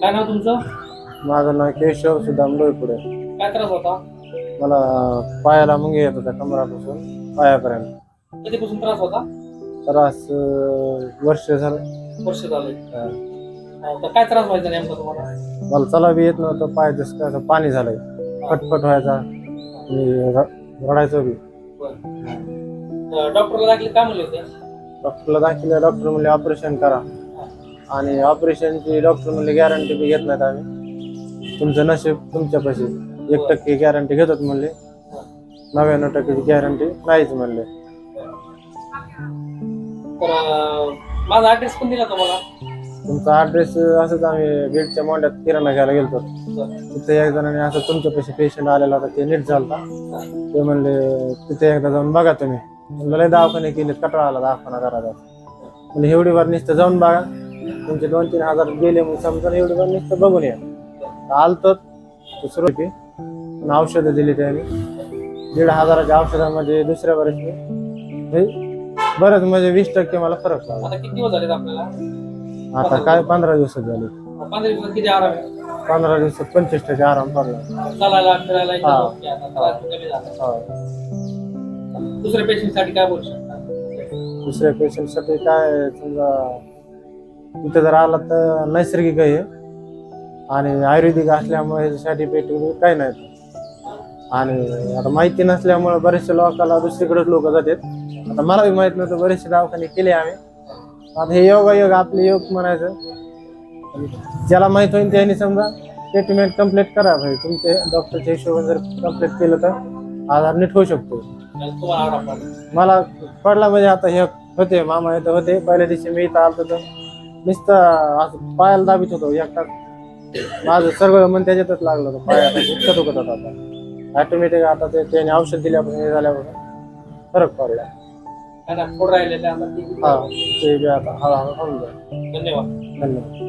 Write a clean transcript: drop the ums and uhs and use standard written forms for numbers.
काय नाव तुमचं? माझं नाव केशव सुदाम डोईपुढे. काय त्रास होता? मला पायाला मुंगी येत होता कमरापासून पायापर्यंत. कधीपासून त्रास होता? त्रास वर्ष झालं. वर्ष झाले. तर काय त्रास व्हायचा नेमका तुम्हाला? मला चला बी येत नव्हतं, पाय जसं असं पाणी झालंय, फटफट व्हायचा आणि रडायचो बी. डॉक्टरला दाखले काय म्हणले होते? डॉक्टरला दाखवलं, डॉक्टर म्हणले ऑपरेशन करा आणि ऑपरेशनची डॉक्टर म्हणले गॅरंटी बी घेत नाहीत आम्ही, तुमचं नशीब तुमच्यापाशी, 1% गॅरंटी घेतात म्हणले, 99% गॅरंटी नाहीच म्हणले. तर माझा ऍड्रेस पण दिला तुम्हाला? तुमचा ऍड्रेस असंच आम्ही बीडच्या मोंड्यात किराणा घ्यायला गेलतो, तिथे एक जणांनी असं तुमच्यापाशी पेशंट आलेला होता, ते नीट झालता, ते म्हणले तिथे एकदा जाऊन बघा तुम्ही. म्हणलं लय दवाखाने केले, कटाळा आला दवाखाना करायचा. म्हणजे एवढी बार नुसतं जाऊन बघा, तुमचे 2-3 हजार गेले मग समजा, एवढी बार नुसतं बघून या. आलतो सुरू होती, औषधं दिली त्यांनी, 1,500च्या औषधामध्ये दुसऱ्या बरेच बरंच म्हणजे 20% मला फरक पडला. आता किती दिवस झाले आपल्याला? आता काय 15 दिवसात झाले. 15 दिवसात किती आराम आहे? 15 दिवसात 25% आराम पडला. चालायला फिरायला हा. कमी झाला. दुसऱ्या पेशंटसाठी काय बोलू शकता? दुसऱ्या पेशंटसाठी काय, समजा इथं जर आला तर नैसर्गिक आहे आणि आयुर्वेदिक असल्यामुळे साईड इफेक्ट काही नाही. आणि आता माहिती नसल्यामुळे बरेचशा लोकांना दुसरीकडेच लोक जातात. आता मला बी माहित नव्हतं, बरेचसे दवाखाने केले आम्ही. आता हे योग आपले योग म्हणायचं, ज्याला माहित होईल त्याने समजा ट्रीटमेंट कम्प्लीट करा भाई. तुमचे डॉक्टरच्या हिशोबाने जर कम्प्लीट केलं तर आजार नीट होऊ शकतो. मला पडला म्हणजे आता हे होते, मामा इथं होते, पहिल्या दिवशी मी इथं आलो तर नुसतं असं पायाला दाबीत होतो एकटा, माझं सगळं मन त्याच्यातच लागलं होतं, पायाला इतकं दुखत होतं. आता ऑटोमॅटिक आता त्याने औषध दिल्यापासून हे झाल्यापासून फरक पडला. राहिले हा, ते बी आता हळूहळू होऊन जाईल. धन्यवाद. धन्यवाद.